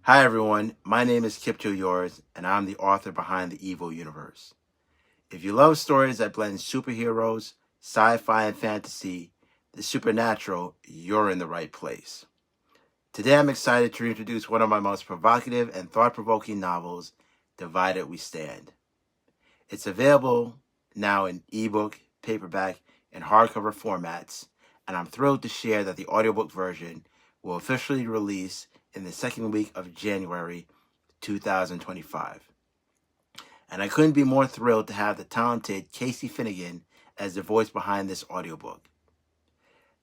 Hi everyone, my name is Kipjo Ewers, and I'm the author behind the EVO Universe. If you love stories that blend superheroes, sci-fi and fantasy, the supernatural, you're in the right place. Today I'm excited to introduce one of my most provocative and thought-provoking novels, Divided We Stand. It's available now in ebook, paperback, and hardcover formats, and I'm thrilled to share that the audiobook version will officially release in the second week of January 2025. And I couldn't be more thrilled to have the talented Casey Finnigan as the voice behind this audiobook.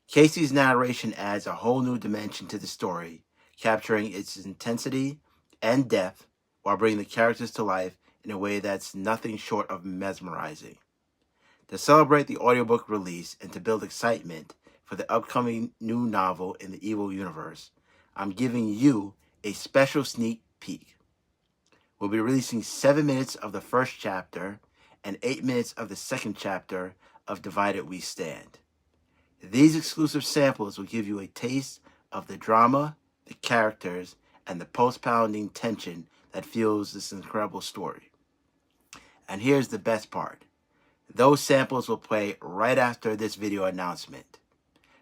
Casey's narration adds a whole new dimension to the story, capturing its intensity and depth while bringing the characters to life in a way that's nothing short of mesmerizing. To celebrate the audiobook release and to build excitement for the upcoming new novel in the EVO Universe, I'm giving you a special sneak peek. We'll be releasing 7 minutes of the first chapter and 8 minutes of the second chapter of Divided We Stand. These exclusive samples will give you a taste of the drama, the characters, and the post-pounding tension that fuels this incredible story. And here's the best part. Those samples will play right after this video announcement.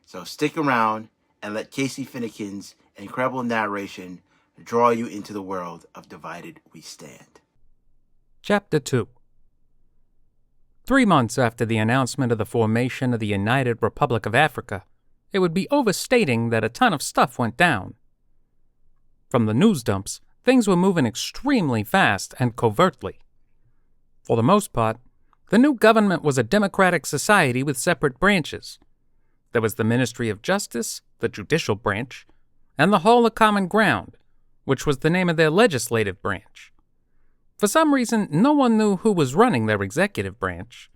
So stick around and let Casey Finnigan's incredible narration draw you into the world of Divided We Stand. Chapter 2. 3 months after the announcement of the formation of the United Republic of Africa, it would be overstating that a ton of stuff went down. From the news dumps, things were moving extremely fast and covertly. For the most part, the new government was a democratic society with separate branches. There was the Ministry of Justice, the judicial branch, and the Hall of Common Ground, which was the name of their legislative branch. For some reason, no one knew who was running their executive branch.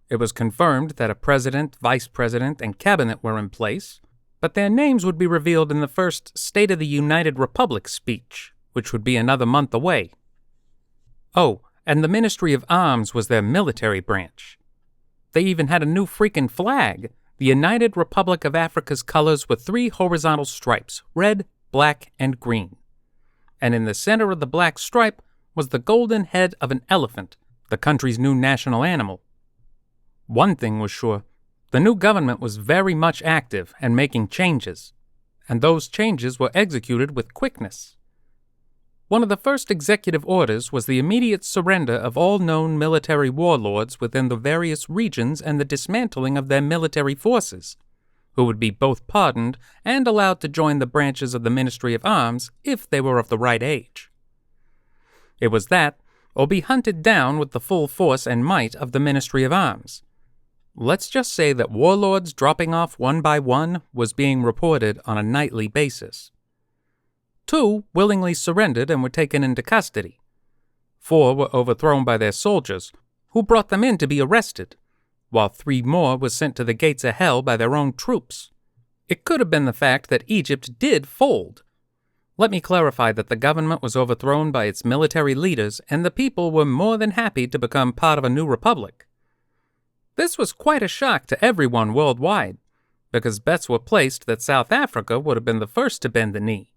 It was confirmed that a president, vice president, and cabinet were in place, but their names would be revealed in the first State of the United Republic speech, which would be another month away. Oh, and the Ministry of Arms was their military branch. They even had a new freaking flag. The United Republic of Africa's colors were 3 horizontal stripes, red, black, and green. And in the center of the black stripe was the golden head of an elephant, the country's new national animal. One thing was sure, the new government was very much active and making changes, and those changes were executed with quickness. One of the first executive orders was the immediate surrender of all known military warlords within the various regions and the dismantling of their military forces, who would be both pardoned and allowed to join the branches of the Ministry of Arms if they were of the right age. It was that, or be hunted down with the full force and might of the Ministry of Arms. Let's just say that warlords dropping off one by one was being reported on a nightly basis. 2 willingly surrendered and were taken into custody. 4 were overthrown by their soldiers, who brought them in to be arrested, while 3 more were sent to the gates of hell by their own troops. It could have been the fact that Egypt did fold. Let me clarify that the government was overthrown by its military leaders, and the people were more than happy to become part of a new republic. This was quite a shock to everyone worldwide, because bets were placed that South Africa would have been the first to bend the knee.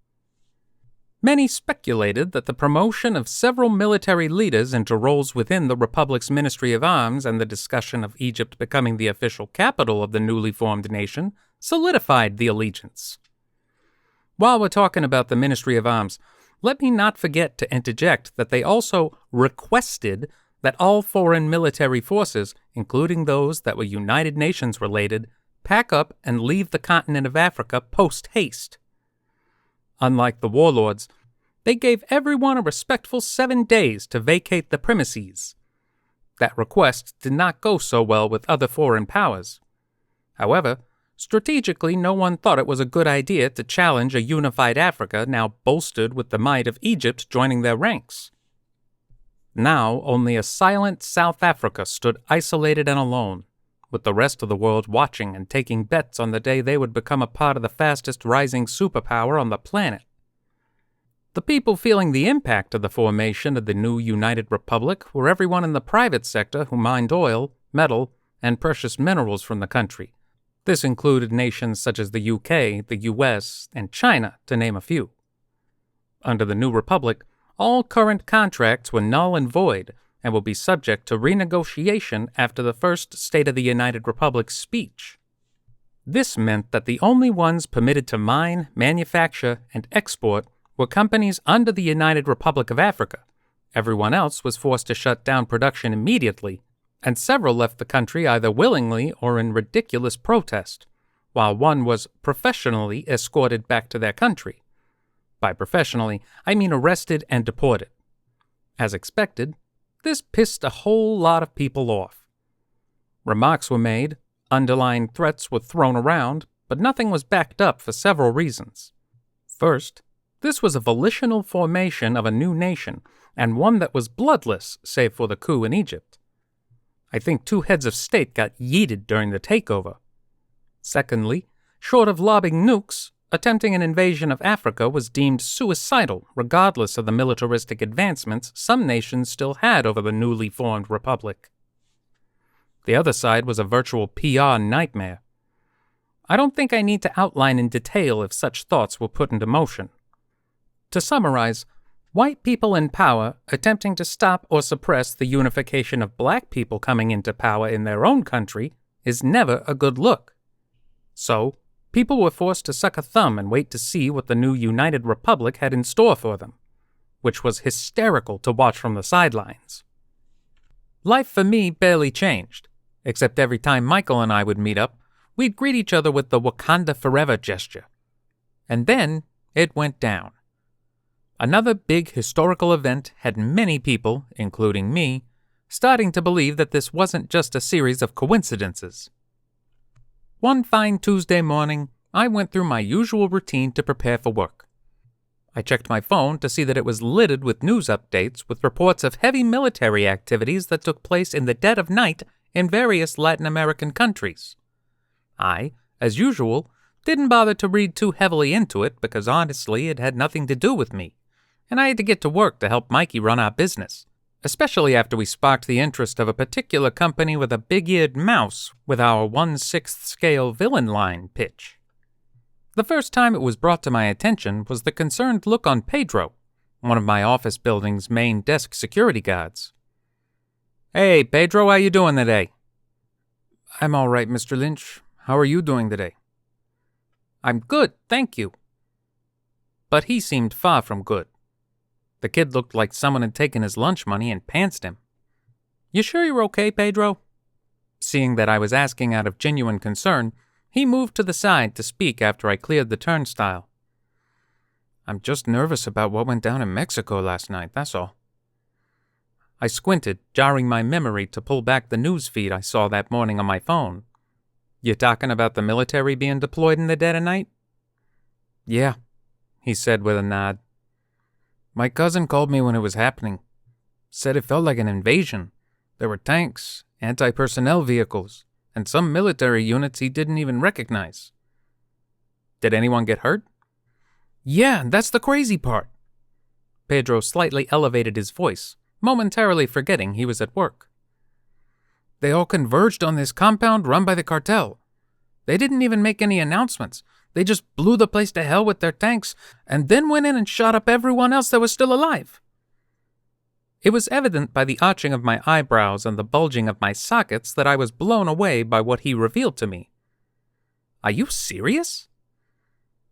Many speculated that the promotion of several military leaders into roles within the Republic's Ministry of Arms and the discussion of Egypt becoming the official capital of the newly formed nation solidified the allegiance. While we're talking about the Ministry of Arms, let me not forget to interject that they also requested that all foreign military forces, including those that were United Nations related, pack up and leave the continent of Africa post-haste. Unlike the warlords, they gave everyone a respectful 7 days to vacate the premises. That request did not go so well with other foreign powers. However, strategically no one thought it was a good idea to challenge a unified Africa now bolstered with the might of Egypt joining their ranks. Now only a silent South Africa stood isolated and alone, with the rest of the world watching and taking bets on the day they would become a part of the fastest rising superpower on the planet. The people feeling the impact of the formation of the new United Republic were everyone in the private sector who mined oil, metal, and precious minerals from the country. This included nations such as the UK, the US, and China, to name a few. Under the new republic, all current contracts were null and void and will be subject to renegotiation after the first State of the United Republic speech. This meant that the only ones permitted to mine, manufacture, and export were companies under the United Republic of Africa. Everyone else was forced to shut down production immediately, and several left the country either willingly or in ridiculous protest, while one was professionally escorted back to their country. By professionally, I mean arrested and deported. As expected, this pissed a whole lot of people off. Remarks were made, underlying threats were thrown around, but nothing was backed up for several reasons. First, this was a volitional formation of a new nation, and one that was bloodless save for the coup in Egypt. I think 2 heads of state got yeeted during the takeover. Secondly, short of lobbing nukes, attempting an invasion of Africa was deemed suicidal regardless of the militaristic advancements some nations still had over the newly formed republic. The other side was a virtual PR nightmare. I don't think I need to outline in detail if such thoughts were put into motion. To summarize, white people in power attempting to stop or suppress the unification of black people coming into power in their own country is never a good look. So, people were forced to suck a thumb and wait to see what the new United Republic had in store for them, which was hysterical to watch from the sidelines. Life for me barely changed, except every time Michael and I would meet up, we'd greet each other with the Wakanda Forever gesture. And then it went down. Another big historical event had many people, including me, starting to believe that this wasn't just a series of coincidences. One fine Tuesday morning, I went through my usual routine to prepare for work. I checked my phone to see that it was littered with news updates with reports of heavy military activities that took place in the dead of night in various Latin American countries. I, as usual, didn't bother to read too heavily into it because honestly it had nothing to do with me, and I had to get to work to help Mikey run our business, especially after we sparked the interest of a particular company with a big-eared mouse with our 1/6 scale villain line pitch. The first time it was brought to my attention was the concerned look on Pedro, one of my office building's main desk security guards. "Hey, Pedro, how you doing today?" "I'm all right, Mr. Lynch. How are you doing today?" "I'm good, thank you." But he seemed far from good. The kid looked like someone had taken his lunch money and pantsed him. "You sure you're okay, Pedro?" Seeing that I was asking out of genuine concern, he moved to the side to speak after I cleared the turnstile. "I'm just nervous about what went down in Mexico last night, that's all." I squinted, jarring my memory to pull back the news feed I saw that morning on my phone. "You talking about the military being deployed in the dead of night?" "Yeah," he said with a nod. "My cousin called me when it was happening. Said it felt like an invasion. There were tanks, anti-personnel vehicles, and some military units he didn't even recognize." "Did anyone get hurt?" "Yeah, that's the crazy part." Pedro slightly elevated his voice, momentarily forgetting he was at work. "They all converged on this compound run by the cartel. They didn't even make any announcements. They just blew the place to hell with their tanks and then went in and shot up everyone else that was still alive." It was evident by the arching of my eyebrows and the bulging of my sockets that I was blown away by what he revealed to me. "Are you serious?"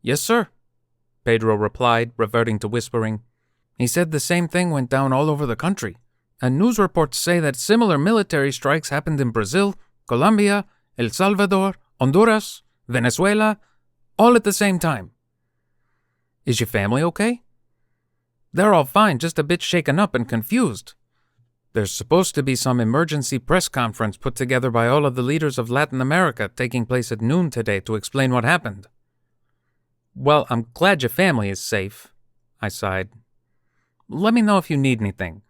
"Yes, sir," Pedro replied, reverting to whispering. "He said the same thing went down all over the country, and news reports say that similar military strikes happened in Brazil, Colombia, El Salvador, Honduras, Venezuela, all at the same time." "Is your family okay?" "They're all fine, just a bit shaken up and confused. There's supposed to be some emergency press conference put together by all of the leaders of Latin America taking place at noon today to explain what happened." "Well, I'm glad your family is safe," I sighed. "Let me know if you need anything.